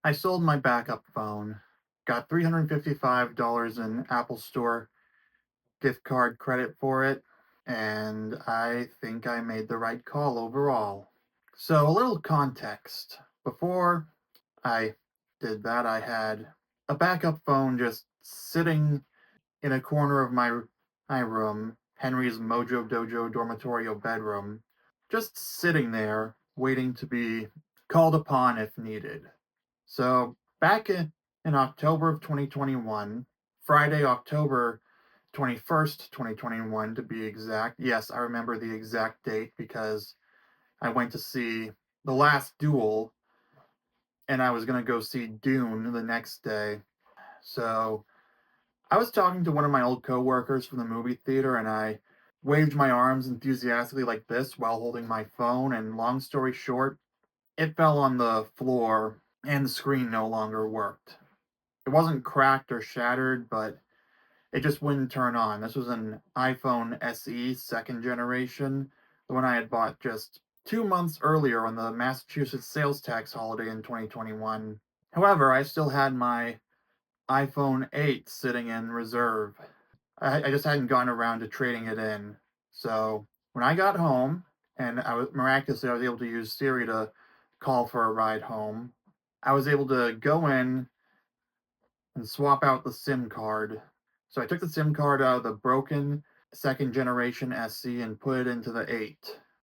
I sold my backup phone, got $355 in Apple Store gift card credit for it, and I think I made the right call overall. So, a little context. Before I did that, I had a backup phone just sitting in a corner of my room, Henry's Mojo Dojo dormitorio bedroom, just sitting there waiting to be called upon if needed. So back in October of 2021, Friday, October 21st, 2021 to be exact. Yes, I remember the exact date because I went to see The Last Duel and I was going to go see Dune the next day. So I was talking to one of my old coworkers from the movie theater and I waved my arms enthusiastically like this while holding my phone. And long story short, it fell on the floor and the screen no longer worked. It wasn't cracked or shattered, but it just wouldn't turn on. This was an iPhone SE second generation, the one I had bought just 2 months earlier on the Massachusetts sales tax holiday in 2021. However, I still had my iPhone 8 sitting in reserve. I just hadn't gone around to trading it in. So when I got home, and I was able to use Siri to call for a ride home. I was able to go in and swap out the SIM card. So I took the SIM card out of the broken second generation SC and put it into the 8.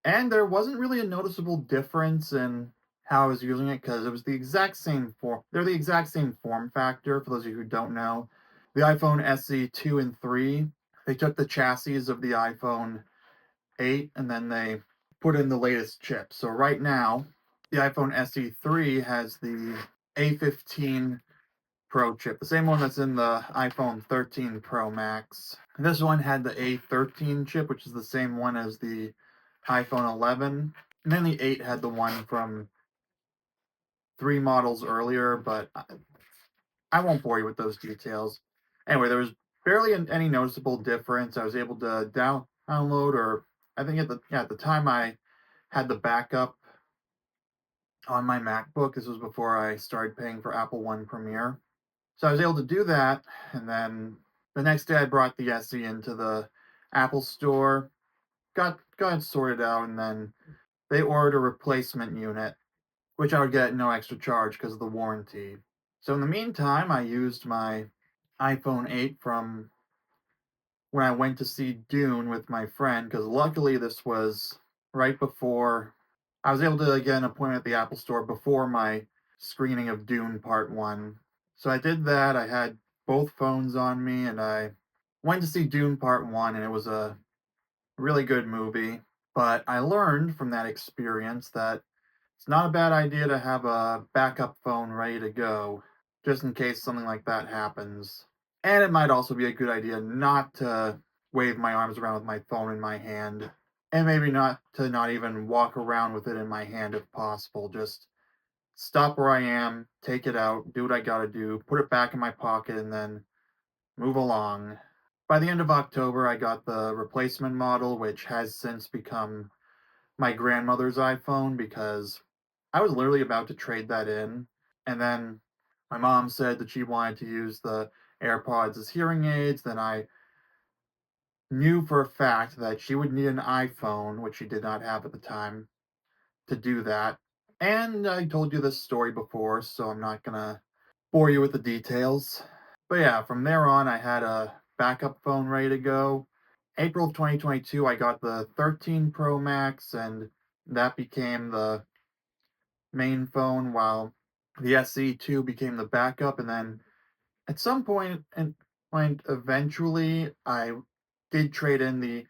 And there wasn't really a noticeable difference in how I was using it because it was the exact same form. They're the exact same form factor. For those of you who don't know, the iPhone SE 2 and 3, they took the chassis of the iPhone 8 and then they put in the latest chip. So right now, the iPhone SE 3 has the A15 Pro chip, the same one that's in the iPhone 13 Pro Max. This one had the A13 chip, which is the same one as the iPhone 11. And then the 8 had the one from 3 models earlier, but I won't bore you with those details. Anyway, there was barely any noticeable difference. I was able to download, or I think at the time I had the backup on my MacBook. This was before I started paying for Apple One Premiere. So I was able to do that, and then the next day I brought the SE into the Apple Store, got it sorted out, and then they ordered a replacement unit, which I would get at no extra charge because of the warranty. So in the meantime, I used my iPhone 8 from when I went to see Dune with my friend, because luckily this was right before I was able to get an appointment at the Apple Store before my screening of Dune Part 1. So I did that. I had both phones on me and I went to see Dune Part 1, and it was a really good movie. But I learned from that experience that it's not a bad idea to have a backup phone ready to go, just in case something like that happens. And it might also be a good idea not to wave my arms around with my phone in my hand, and maybe not even walk around with it in my hand if possible. Just stop where I am, take it out, do what I gotta do, put it back in my pocket, and then move along. By the end of October, I got the replacement model, which has since become my grandmother's iPhone because I was literally about to trade that in. And then my mom said that she wanted to use the AirPods as hearing aids. Then I knew for a fact that she would need an iPhone, which she did not have at the time, to do that. And I told you this story before, so I'm not gonna bore you with the details. But yeah, from there on, I had a backup phone ready to go. April of 2022, I got the 13 Pro Max, and that became the main phone, while the SE2 became the backup. And then at some point, eventually, I did trade in the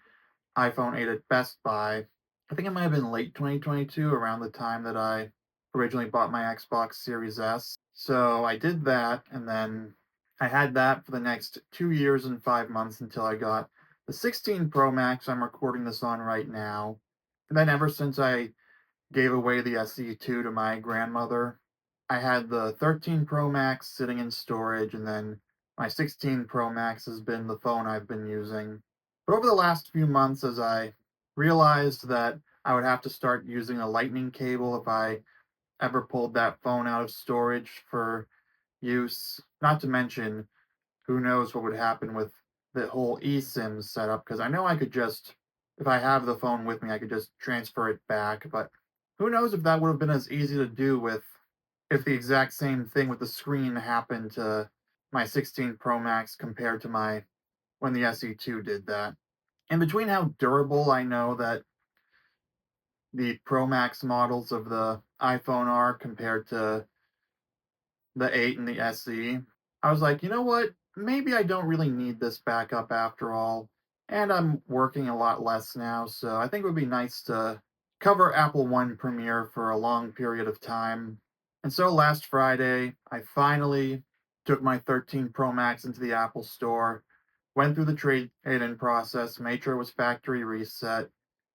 iPhone 8 at Best Buy. I think it might have been late 2022, around the time that I originally bought my Xbox Series S. So I did that, and then I had that for the next 2 years and 5 months until I got the 16 Pro Max I'm recording this on right now. And then ever since I gave away the SE2 to my grandmother, I had the 13 Pro Max sitting in storage, and then my 16 Pro Max has been the phone I've been using. But over the last few months, as I realized that I would have to start using a lightning cable if I ever pulled that phone out of storage for use. Not to mention, who knows what would happen with the whole eSIM setup, because I know I could just, if I have the phone with me, I could just transfer it back, but who knows if that would have been as easy to do with if the exact same thing with the screen happened to my 16 Pro Max compared to my when the SE2 did that. In between how durable I know that the Pro Max models of the iPhone are compared to the 8 and the SE, I was like, you know what? Maybe I don't really need this backup after all. And I'm working a lot less now, so I think it would be nice to cover Apple One Premiere for a long period of time. And so last Friday, I finally took my 13 Pro Max into the Apple Store, went through the trade-in process, made sure it was factory reset.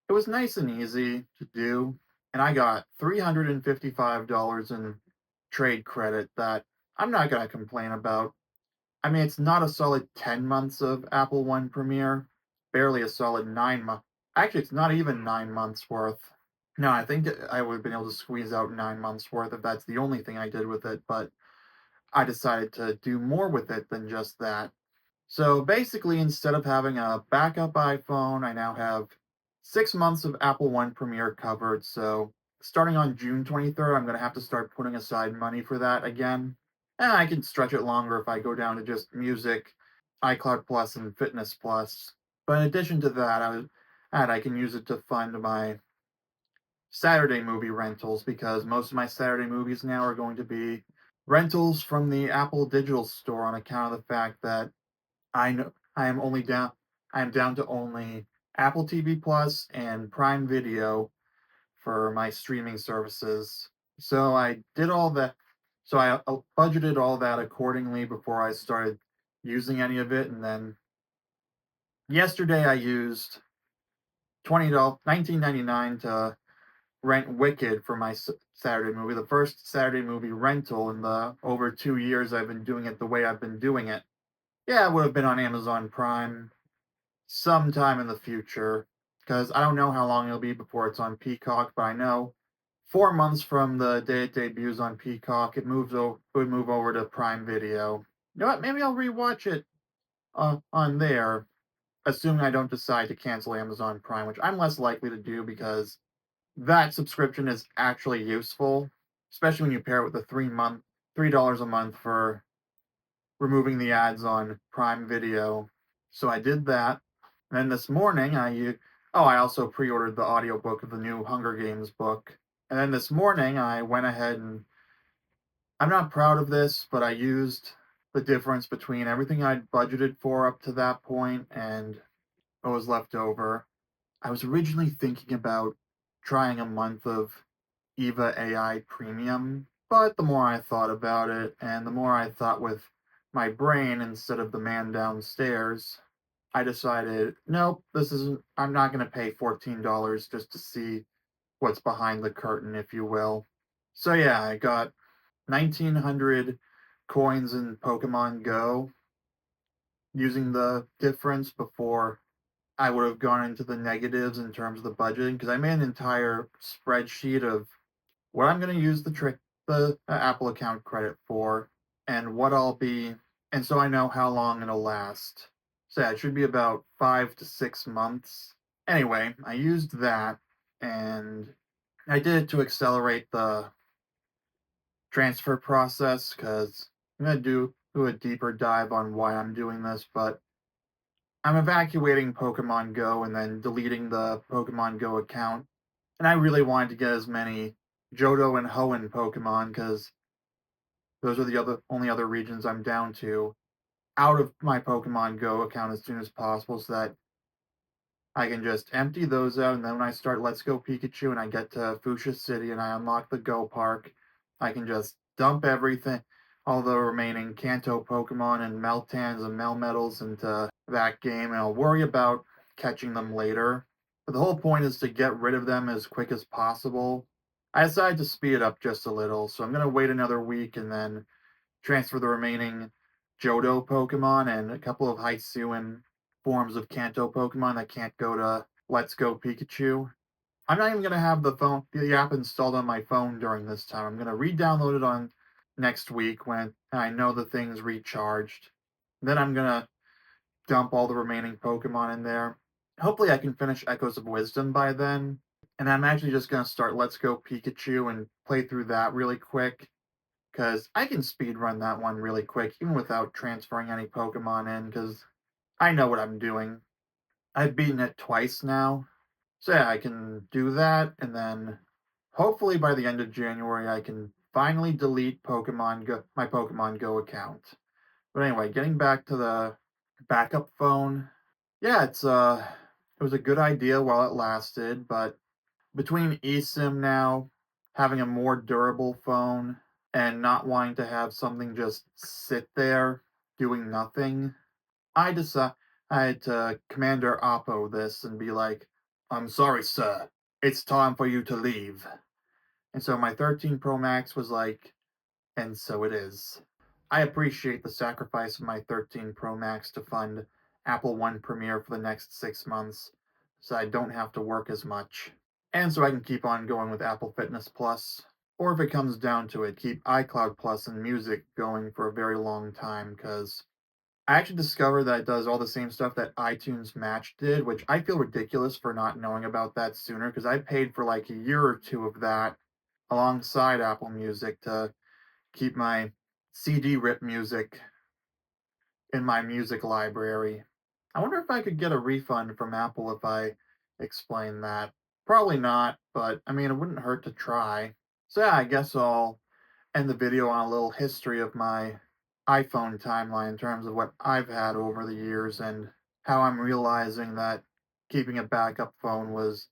It was nice and easy to do, and I got $355 in trade credit that I'm not gonna complain about. I mean, it's not a solid 10 months of Apple One Premiere, barely a solid 9 months. Actually, it's not even 9 months worth. No, I think I would have been able to squeeze out 9 months worth if that's the only thing I did with it, but I decided to do more with it than just that. So basically, instead of having a backup iPhone, I now have 6 months of Apple One Premiere covered. So starting on June 23rd, I'm going to have to start putting aside money for that again. And I can stretch it longer if I go down to just music, iCloud Plus, and Fitness Plus. But in addition to that, I can use it to fund my Saturday movie rentals because most of my Saturday movies now are going to be rentals from the Apple Digital Store on account of the fact that I know I am down to only Apple TV Plus and Prime Video for my streaming services. So I did all that. So I budgeted all that accordingly before I started using any of it. And then yesterday I used $20, 19.99 to rent Wicked for my Saturday movie, the first Saturday movie rental in the over 2 years I've been doing it the way I've been doing it. Yeah, it would have been on Amazon Prime sometime in the future because I don't know how long it'll be before it's on Peacock, but I know 4 months from the day it debuts on Peacock, it would move over to Prime Video. You know what? Maybe I'll rewatch it on there, assuming I don't decide to cancel Amazon Prime, which I'm less likely to do because that subscription is actually useful, especially when you pair it with the $3 a month for removing the ads on Prime Video. So I did that. And then this morning, I also pre-ordered the audiobook of the new Hunger Games book. And then this morning, I went ahead and I'm not proud of this, but I used the difference between everything I'd budgeted for up to that point and what was left over. I was originally thinking about trying a month of Eva AI Premium, but the more I thought about it, and the more I thought with my brain instead of the man downstairs, I decided, nope, I'm not going to pay $14 just to see what's behind the curtain, if you will. So yeah, I got 1900 coins in Pokemon Go using the difference before I would have gone into the negatives in terms of the budgeting because I made an entire spreadsheet of what I'm going to use the Apple account credit for and what I'll be and so I know how long it'll last. So yeah, it should be about 5 to 6 months. Anyway, I used that and I did it to accelerate the transfer process because I'm going to do a deeper dive on why I'm doing this, but I'm evacuating Pokemon Go and then deleting the Pokemon Go account. And I really wanted to get as many Johto and Hoenn Pokemon because those are the only other regions I'm down to out of my Pokemon Go account as soon as possible so that I can just empty those out, and then when I start Let's Go Pikachu and I get to Fuchsia City and I unlock the Go Park, I can just dump everything, all the remaining Kanto Pokemon and Meltans and Melmetals into that game, and I'll worry about catching them later. But the whole point is to get rid of them as quick as possible. I decided to speed it up just a little, so I'm going to wait another week and then transfer the remaining Johto Pokemon and a couple of Hisuian forms of Kanto Pokemon that can't go to Let's Go Pikachu. I'm not even gonna have the app installed on my phone during this time. I'm gonna re-download it on next week when I know the thing's recharged. Then I'm gonna dump all the remaining Pokemon in there. Hopefully, I can finish Echoes of Wisdom by then. And I'm actually just gonna start Let's Go Pikachu and play through that really quick because I can speed run that one really quick, even without transferring any Pokemon in, because I know what I'm doing. I've beaten it twice now. So yeah, I can do that, and then hopefully by the end of January I can finally delete my Pokemon Go account. But anyway, getting back to the backup phone. Yeah, it was a good idea while it lasted, but between eSIM now, having a more durable phone, and not wanting to have something just sit there doing nothing, I had to Commander Oppo this and be like, "I'm sorry, sir. It's time for you to leave." And so my 13 Pro Max was like, "And so it is." I appreciate the sacrifice of my 13 Pro Max to fund Apple One Premiere for the next 6 months, so I don't have to work as much. And so I can keep on going with Apple Fitness Plus, or if it comes down to it, keep iCloud Plus and music going for a very long time, because I actually discovered that it does all the same stuff that iTunes Match did, which I feel ridiculous for not knowing about that sooner, because I paid for like a year or two of that alongside Apple Music to keep my CD rip music in my music library. I wonder if I could get a refund from Apple if I explain that. Probably not, but I mean, it wouldn't hurt to try. So yeah, I guess I'll end the video on a little history of my iPhone timeline in terms of what I've had over the years and how I'm realizing that keeping a backup phone was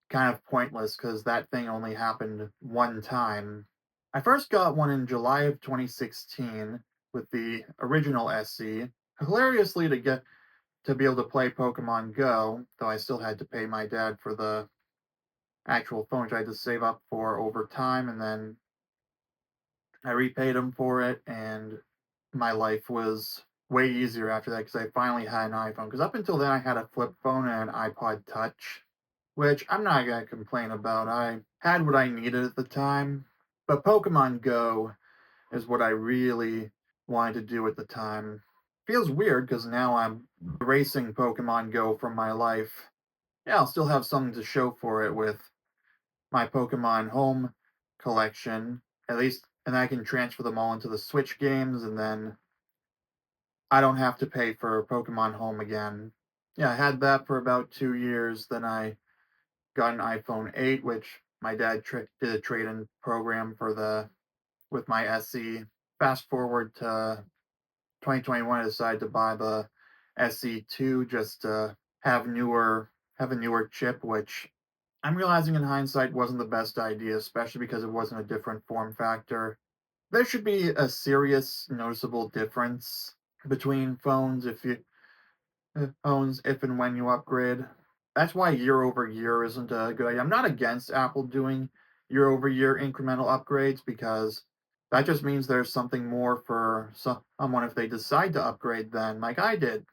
kind of pointless because that thing only happened one time. I first got one in July of 2016 with the original SE, hilariously to be able to play Pokemon Go, though I still had to pay my dad for the actual phone, which I had to save up for over time, and then I repaid him for it, and my life was way easier after that because I finally had an iPhone. Because up until then, I had a flip phone and an iPod Touch, which I'm not gonna complain about. I had what I needed at the time, but Pokemon Go is what I really wanted to do at the time. Feels weird because now I'm erasing Pokemon Go from my life. Yeah, I'll still have something to show for it with my Pokemon Home collection, at least, and I can transfer them all into the Switch games, and then I don't have to pay for Pokemon Home again. Yeah, I had that for about 2 years. Then I got an iPhone 8, which my dad did a trade-in program for the with my SE. Fast forward to 2021, I decided to buy the SE2 just to have a newer chip, which I'm realizing in hindsight wasn't the best idea, especially because it wasn't a different form factor. There should be a serious noticeable difference between phones if and when you upgrade. That's why year over year isn't a good idea. I'm not against Apple doing year over year incremental upgrades because that just means there's something more for someone if they decide to upgrade then, like I did.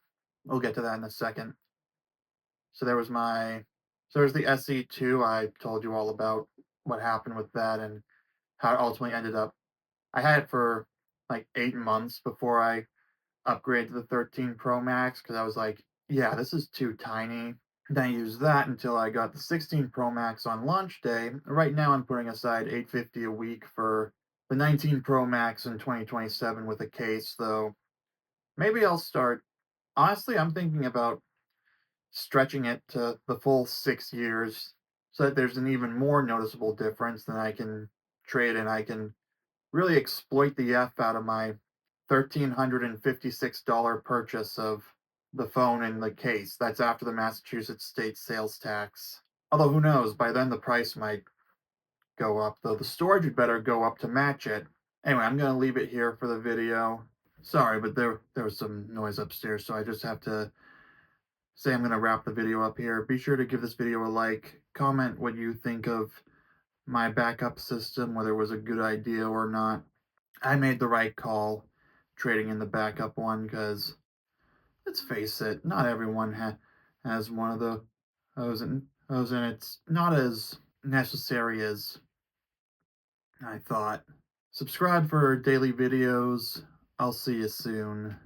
We'll get to that in a second. So there was my so there's the SE2. I told you all about what happened with that and how it ultimately ended up. I had it for like 8 months before I upgraded to the 13 Pro Max because I was like, yeah, this is too tiny. Then I used that until I got the 16 Pro Max on launch day. Right now, I'm putting aside 850 a week for the 19 Pro Max in 2027 with a case, though. Maybe I'll start. Honestly, I'm thinking about stretching it to the full 6 years so that there's an even more noticeable difference. Then I can trade and I can really exploit the F out of my $1,356 purchase of the phone and the case. That's after the Massachusetts state sales tax. Although who knows, by then the price might go up, though the storage would better go up to match it. Anyway, I'm going to leave it here for the video. Sorry, but there was some noise upstairs, so I just have to say I'm going to wrap the video up here. Be sure to give this video a like, comment what you think of my backup system, whether it was a good idea or not. I made the right call trading in the backup one because let's face it, not everyone has one of those. and it's not as necessary as I thought. Subscribe for daily videos. I'll see you soon.